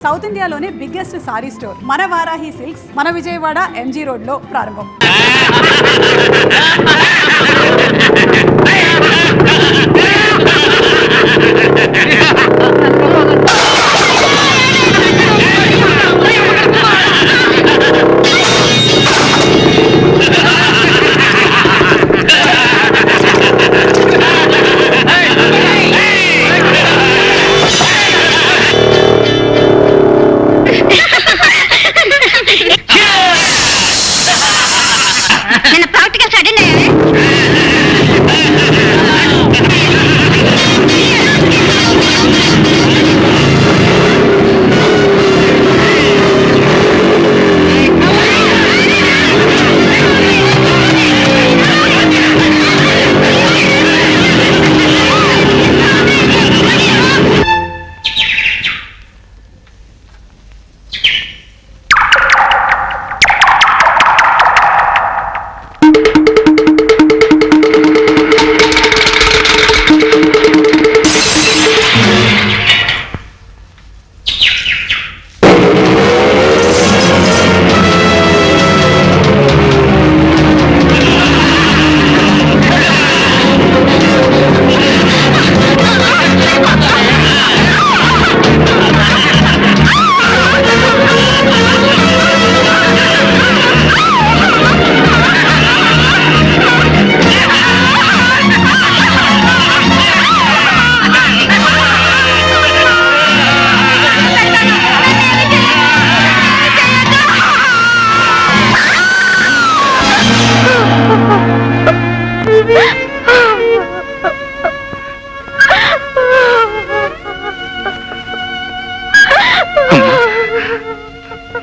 South ఇండియాలోనే biggest sorry store మన Varahi silks మన విజయవాడ ఎంజీ రోడ్ లో ప్రారంభం.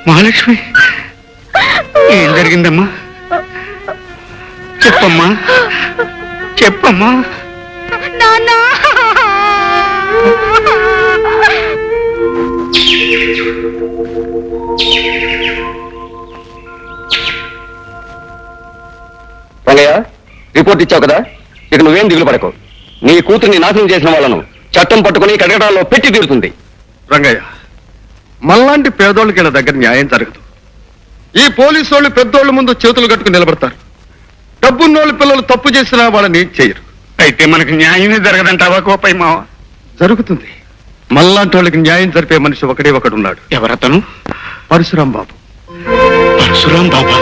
మహాలక్ష్మి, ఏం జరిగిందమ్మా? చెప్పమ్మా, చెప్పమ్మా. రంగయ్య, రిపోర్ట్ ఇచ్చావు కదా, ఇక నువ్వేం దిగులు పడకు. నీ కూతుర్ని నాశనం చేసిన వాళ్ళను చట్టం పట్టుకుని కటకటాల్లో పెట్టి తీరుతుంది. రంగయ్య, మనలాంటి పేదోళ్ళకి ఇలా దగ్గర న్యాయం జరగదు. ఈ పోలీసు వాళ్ళు పెద్దోళ్ళ ముందు చేతులు కట్టుకుని నిలబడతారు. డబ్బున్నోళ్ళు పిల్లలు తప్పు చేసినా వాళ్ళని చేయరు. అయితే మనకి న్యాయమే జరగదంటావా కోపై మావ? జరుగుతుంది. మనలాంటి వాళ్ళకి న్యాయం జరిపే మనిషి ఒకడే ఒకడున్నాడు. ఎవరతను? పరశురాం బాబు. పరశురాం బాబా?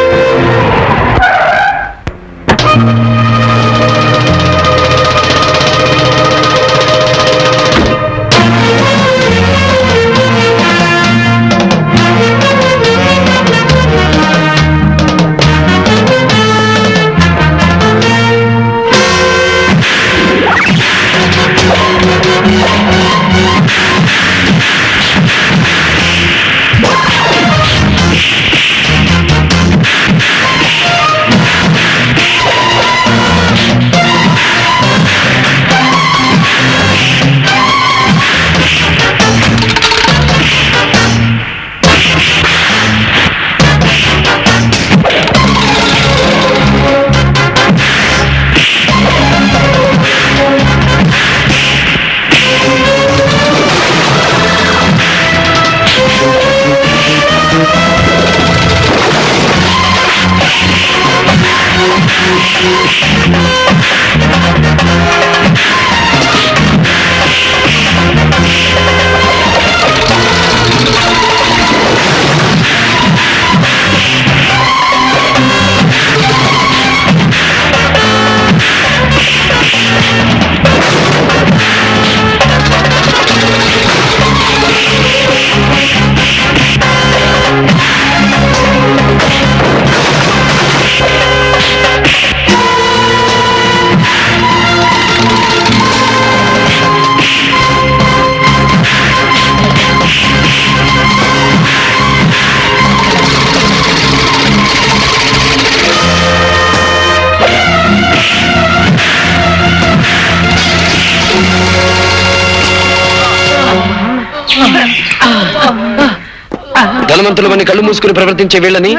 ధనవంతులమని కళ్ళు మూసుకుని ప్రవర్తించే వీళ్ళని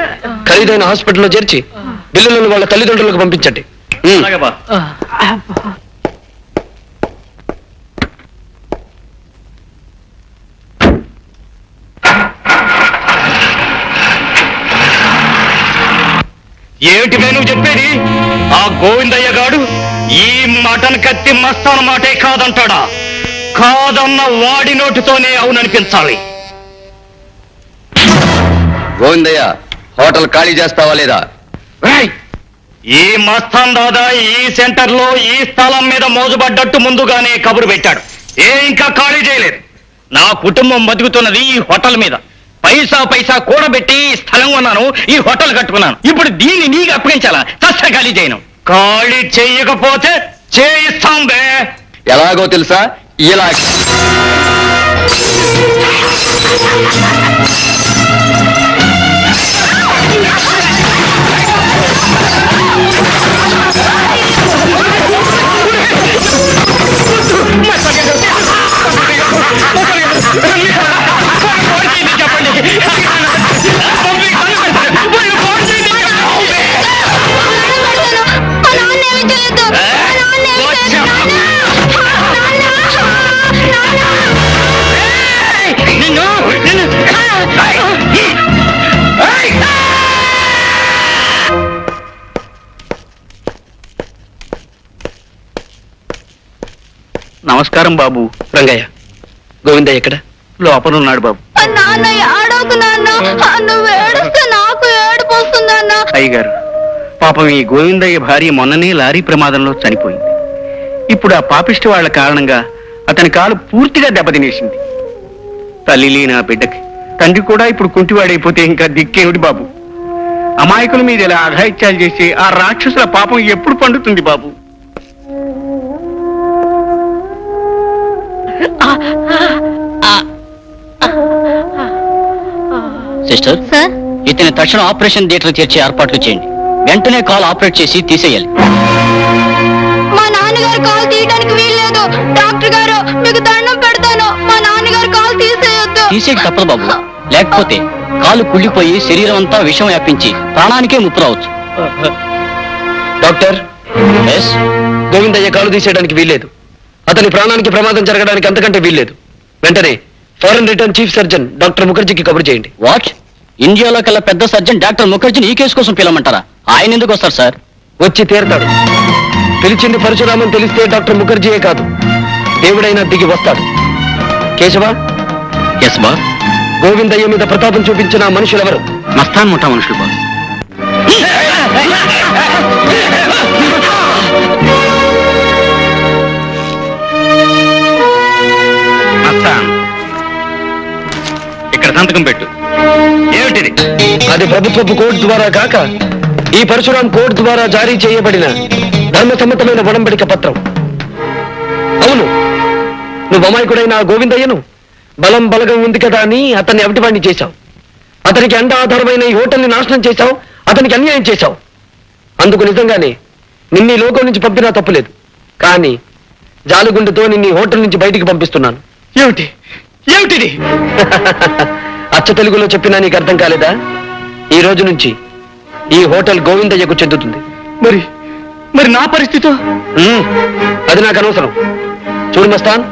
ఖరీదైన హాస్పిటల్లో చేర్చి బిల్లులను వాళ్ళ తల్లిదండ్రులకు పంపించండి. ఏమిటి నువ్వు చెప్పేది? ఆ గోవిందయ్య గాడు ఈ మటన్ కత్తి మస్తాన్ మాటే కాదంటాడా? కాదన్న వాడి నోటితోనే అవుననిపించాలి. గోవిందయ్య, హోటల్ ఖాళీ చేస్తావా లేదా? ఈ మస్తాన్ దాదా ఈ సెంటర్ లో ఈ స్థలం మీద మోజుపడ్డట్టు ముందుగానే కబురు పెట్టాడు. ఇంకా ఖాళీ చేయలేదు. నా కుటుంబం బతుకుతున్నది ఈ హోటల్ మీద. పైసా పైసా కూడబెట్టి ఈ స్థలం కొన్నాను, ఈ హోటల్ కట్టుకున్నాను. ఇప్పుడు దీన్ని నీకు అప్పగించాలా? చస్త ఖాళీ చేయను. ఖాళీ చెయ్యకపోతే చేయిస్తాం బే. ఎలాగో తెలుసా? ఇలా నమస్కారం బాబు. రంగయ్య, గోవిందయ్య ఎక్కడ? లోపల ఉన్నాడు బాబు. అయ్యగారు, పాపం ఈ గోవిందయ్య భార్య మొన్ననే లారీ ప్రమాదంలో చనిపోయింది. ఇప్పుడు ఆ పాపిష్టి వాళ్ల కారణంగా అతని కాలు పూర్తిగా దెబ్బతినేసింది. తల్లి లేని ఆ బిడ్డకి తండ్రి కూడా ఇప్పుడు కుంటివాడైపోతే ఇంకా దిక్కేమిటి బాబు? అమాయకుల మీద ఇలా అఘాయిత్యాలు చేసి ఆ రాక్షసుల పాపం ఎప్పుడు పండుతుంది బాబు? సిస్టర్, ఇతని తక్షణ ఆపరేషన్ థియేటర్ చేర్చే ఏర్పాట్లు చేయండి. వెంటనే కాల్ ఆపరేట్ చేసి తీసేయాలి. మా నాన్నగారు కాల్ తీయడానికి వీల్లేదు. డాక్టర్ గారు, మీకు దండం పెడతాను, మా నాన్నగారు కాల్ తీసేయొద్దు. తీసేకి తప్పదు బాబు, లేకపోతే కాలు కుళ్ళిపోయి శరీరం అంతా విషం వ్యాపించి ప్రాణానికే ముప్పు రావచ్చు. డాక్టర్, గోవిందయ్య కాలు తీసేయడానికి వీల్లేదు. అతని ప్రాణానికి ప్రమాదం జరగడానికి అంతకంటే వీల్లేదు. వెంటనే foreign return chief surgeon doctor ముఖర్జీకి కబురు చేయండి. వాట్? ఇండియాలో కల్లా పెద్ద సర్జన్ డాక్టర్ ముఖర్జీని ఈ కేసు కోసం పిలవమంటారా? ఆయన ఎందుకు వస్తారు సార్? వచ్చి తీరతాడు. పిలిచింది పరశురామని తెలిస్తే డాక్టర్ ముఖర్జీయే కాదు, దేవుడైనా దిగి వస్తాడు. Keshava, yes boss. గోవిందయ్య మీద ప్రతాపం చూపించిన మనుషులెవరు? మస్తాన్ ముఠా మనుషులు బాస్. ఇక్కడ సంతకం పెట్టు. ఏమిటిది? అది ప్రభుత్వపు కోర్టు ద్వారా కాక ఈ పరశురాం కోర్టు ద్వారా జారీ చేయబడిన ధర్మసమ్మతమైన ఒడంబడిక పత్రం. అవును, నువ్వు అమాయకుడైన ఆ గోవిందయ్యను బలం బలగం ఉంది కదా అని అతన్ని అవిటివాణ్ణి చేశావు. అతనికి అండ ఆధారమైన ఈ హోటల్ని నాశనం చేశావు. అతనికి అన్యాయం చేశావు. అందుకు నిజంగానే నిన్ను ఈ లోకం నుంచి పంపినా తప్పులేదు. కానీ జాలిగుండెతో నిన్ను ఈ హోటల్ నుంచి బయటికి పంపిస్తున్నాను. ఏమిటిది? అచ్చ తెలుగులో చెప్పినా నీకు అర్థం కాలేదా? ఈ రోజు నుంచి ఈ హోటల్ గోవిందయ్యకు చెందుతుంది. మరి నా పరిస్థితి? అది నాకు అనవసరం. చూడు మస్తాన్,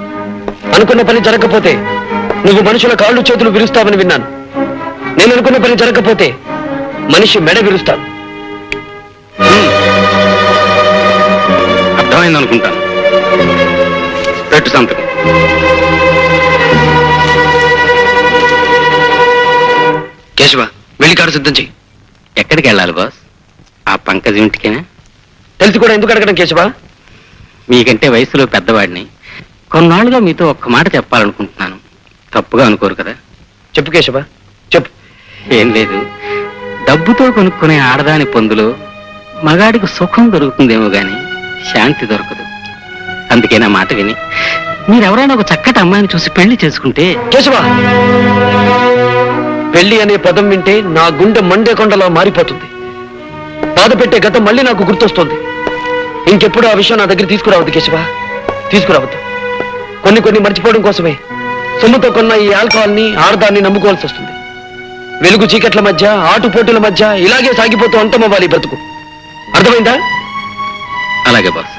అనుకున్న పని జరగకపోతే నువ్వు మనుషుల కాళ్ళు చేతులు విరుస్తావని విన్నాను. నేను అనుకున్న పని జరగకపోతే మనిషి మెడ విరుస్తాను. అర్థమైంది అనుకుంటాను. పెట్టు సంతకం. కేశవ, వెళ్ళి కారు సిద్ధం చెయ్యి. ఎక్కడికి వెళ్ళాలి బాస్? ఆ పంకజ్ ఇంటికేనా? తెలిసి కూడా ఎందుకు అడగడం కేశవ? మీకంటే వయసులో పెద్దవాడిని. కొన్నాళ్ళుగా మీతో ఒక్క మాట చెప్పాలనుకుంటున్నాను. తప్పుగా అనుకోరు కదా? చెప్పు కేశవ, చెప్పు. ఏం లేదు, డబ్బుతో కొనుక్కునే ఆడదాని పొందులో మగాడికి సుఖం దొరుకుతుందేమో గాని శాంతి దొరకదు. అందుకే నా మాట విని మీరెవరైనా ఒక చక్కటి అమ్మాయిని చూసి పెళ్లి చేసుకుంటే. కేశవ, పెళ్లి అనే పదం వింటే నా గుండె మండే కొండలా మారిపోతుంది. బాధ పెట్టే గతం మళ్ళీ నాకు గుర్తొస్తుంది. ఇంకెప్పుడు ఆ విషయం నా దగ్గర తీసుకురావద్దు కేశవ, తీసుకురావద్దు. కొన్ని మర్చిపోవడం కోసమే సొమ్ముతో కొన్న ఈ ఆల్కహాల్ని, ఆడదాన్ని నమ్ముకోవాల్సి వస్తుంది. వెలుగు చీకట్ల మధ్య, ఆటుపోటుల మధ్య ఇలాగే సాగిపోతూ అంతమవ్వాలి బ్రతుకు. అర్థమైందా? అలాగే బాస్.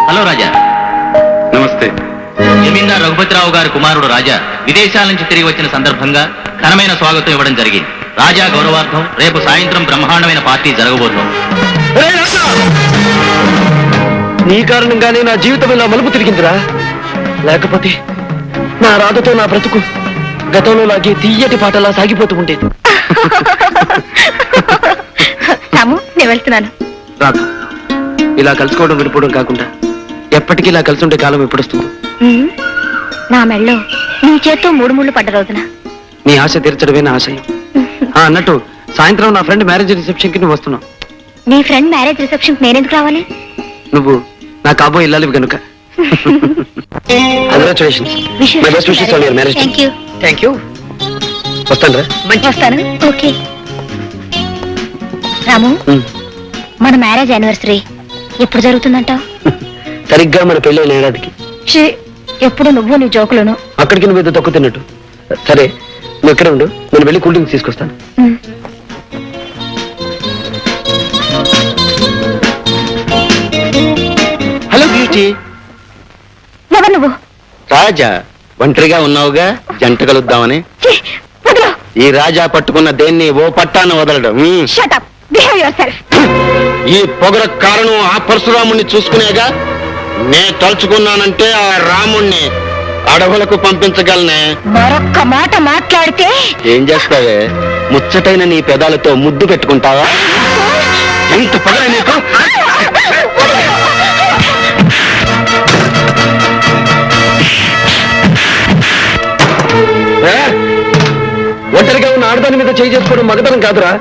హలో రాజా. నమస్తే. జమీందార్ రఘుపతిరావు గారి కుమారుడు రాజా విదేశాల నుంచి తిరిగి వచ్చిన సందర్భంగా ఘనమైన స్వాగతం ఇవ్వడం జరిగింది. రాజా గౌరవార్థం రేపు సాయంత్రం బ్రహ్మాండమైన పార్టీ జరగబోతోంది. నీ కారణంగానే నా జీవితం ఇలా మలుపు తిరిగిందిరా. లేకపోతే నా రాధతో నా బ్రతుకు గతంలో లాగే తీయటి పాటలా సాగిపోతూ ఉండేది. రాము, నేను వెళ్తున్నాను. రాధ, ఇలా కలుసుకోవడం విడిపోవడం కాకుండా ఎప్పటికీ ఇలా కలిసి ఉండే కాలం ఎప్పుడొస్తుంది? నా మెళ్ళో నీ చేత్తో 3 ముళ్ళు పడ్డ రోజున. నీ ఆశ తీర్చడమే నా ఆశయం. అన్నట్టు సాయంత్రం నా ఫ్రెండ్ మ్యారేజ్ రిసెప్షన్ కి నువ్వు వస్తున్నావు. నీ ఫ్రెండ్ మ్యారేజ్ రిసెప్షన్ నేనెందుకు రావాలి? నువ్వు నా కాబోయే ఇల్లాలివి కనుక. Congratulations. My best wishes for your marriage. Thank you. వస్తాను రా. వస్తాను. ఓకే రాము, మన మ్యారేజ్ యానివర్సరీ ఎప్పుడు జరుగుతుందంటావు? సరిగ్గా మన పెళ్ళైన ఏడాదికి. ఎప్పుడు నువ్వు నీ జోకులను. అక్కడికి నువ్వు ఏదో తక్కువ తిన్నట్టు. సరే, నువ్వు ఎక్కడ ఉండు, నేను వెళ్ళి కూల్ డ్రింక్స్ తీసుకొస్తాను. Hello beauty. ఎవరు నువ్వు? రాజా, ఒంటరిగా ఉన్నావుగా, జంట కలుద్దామని. ఛీ, వదిలు. ఈ రాజా పట్టుకున్న దేన్ని ఓ పట్టాన వదలడం. Shut up. Behave yourself. ఈ పొగర కారణం ఆ పరశురాముణ్ణి చూసుకునేగా. నే తలుచుకున్నానంటే ఆ రాముణ్ణి అడవులకు పంపించగలనే. మరొక్క మాట మాట్లాడితే ఏం చేస్తావే? ముచ్చటైన నీ పెదాలతో ముద్దు పెట్టుకుంటావా? ఎంత పొగర నీకు? ఒంటరిగా ఉన్న ఆడదాని మీద చేయి చేసుకోవడం మగతనం కాదురా.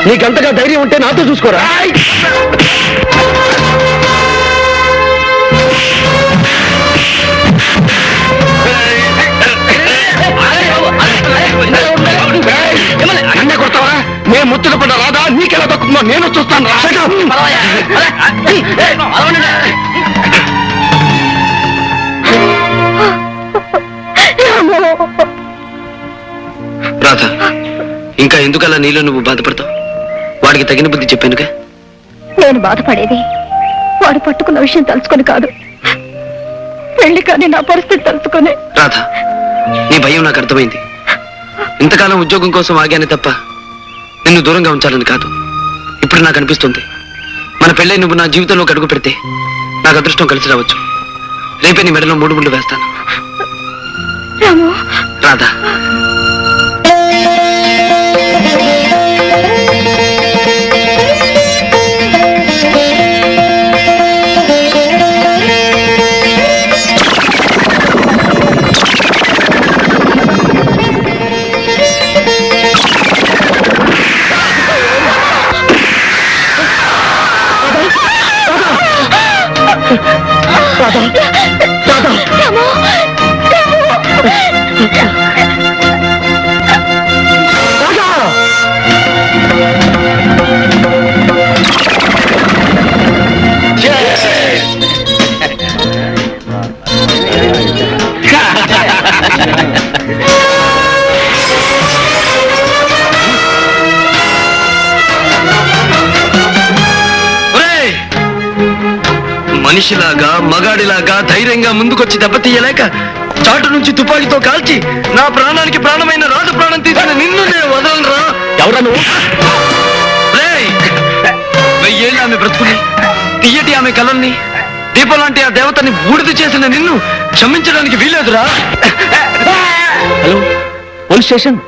నీకంతగా ధైర్యం ఉంటే నాతో చూసుకోరా. అన్నీ కొడతావా? నేను ముచ్చట పడ్డ రాదా నీకెలా దక్కుందో నేను చూస్తాను రా. రాధ, ఇంకా ఎందుకలా నీలో నువ్వు బాధపడతావు? వాడికి తగిన బుద్ధి చెప్పానుగా. నేను బాధపడేది వాడు పట్టుకున్న విషయం తలుచుకొని కాదు, పెళ్లి కానీ నా పరిస్థితి తలుచుకొని. రాధ, నీ భయం నాకు అర్థమైంది. ఇంతకాలం ఉద్యోగం కోసం ఆగానే తప్ప నిన్ను దూరంగా ఉంచాలని కాదు. ఇప్పుడు నాకు అనిపిస్తుంది, మన పెళ్ళై నువ్వు నా జీవితంలోకి అడుగు పెడితే నాకు అదృష్టం కలిసి రావచ్చు. రేపే నీ మెడలో 3 ముళ్ళు వేస్తాను. రాము, రాధా, మనిషిలాగా మగాడిలాగా ధైర్యంగా ముందుకొచ్చి దెబ్బతీయలేక చాటు నుంచి తుపాకీతో కాల్చి నా ప్రాణానికి ప్రాణమైన రాజు ప్రాణం తీసిన నిన్ను నేను వదలనురా. ఎవరా నువ్వు? 1000 ఏళ్ళు ఆమె బ్రతుకుని, తీయటి ఆమె కలల్ని, దీపం లాంటి ఆ దేవతని బూడిద చేసిన నిన్ను క్షమించడానికి వీలేదురా. Hello, police station.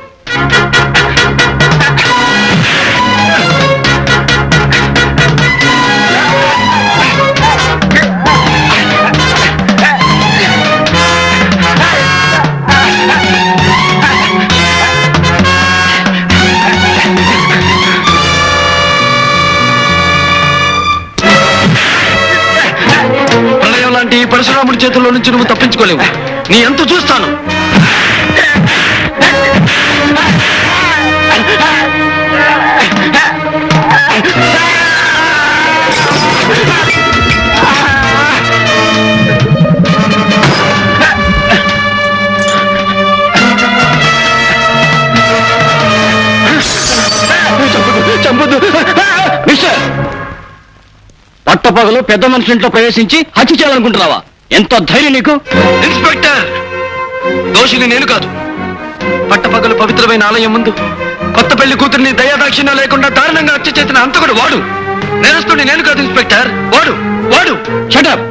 ప్రళయం లాంటి ఈ పరశురాముడి చేతుల్లో నుంచి నువ్వు తప్పించుకోలేవు. నీ ఎంత చూస్తాను. చంపదు. మిస్టర్, పట్టపగలు పెద్ద మనిషి ఇంట్లో ప్రవేశించి హత్య చేయాలనుకుంటున్నావా? ఎంతో ధైర్యం నీకు? ఇన్స్పెక్టర్, దోషిని నేను కాదు. పట్టపగలు పవిత్రమైన ఆలయం ముందు కొత్త పెళ్లి కూతురిని దయాదాక్షిణ్యం లేకుండా దారుణంగా హత్య చేసిన అంతకుడు వాడు. నేరస్తుడిని నేను కాదు ఇన్స్పెక్టర్, వాడు వాడు. Shut up.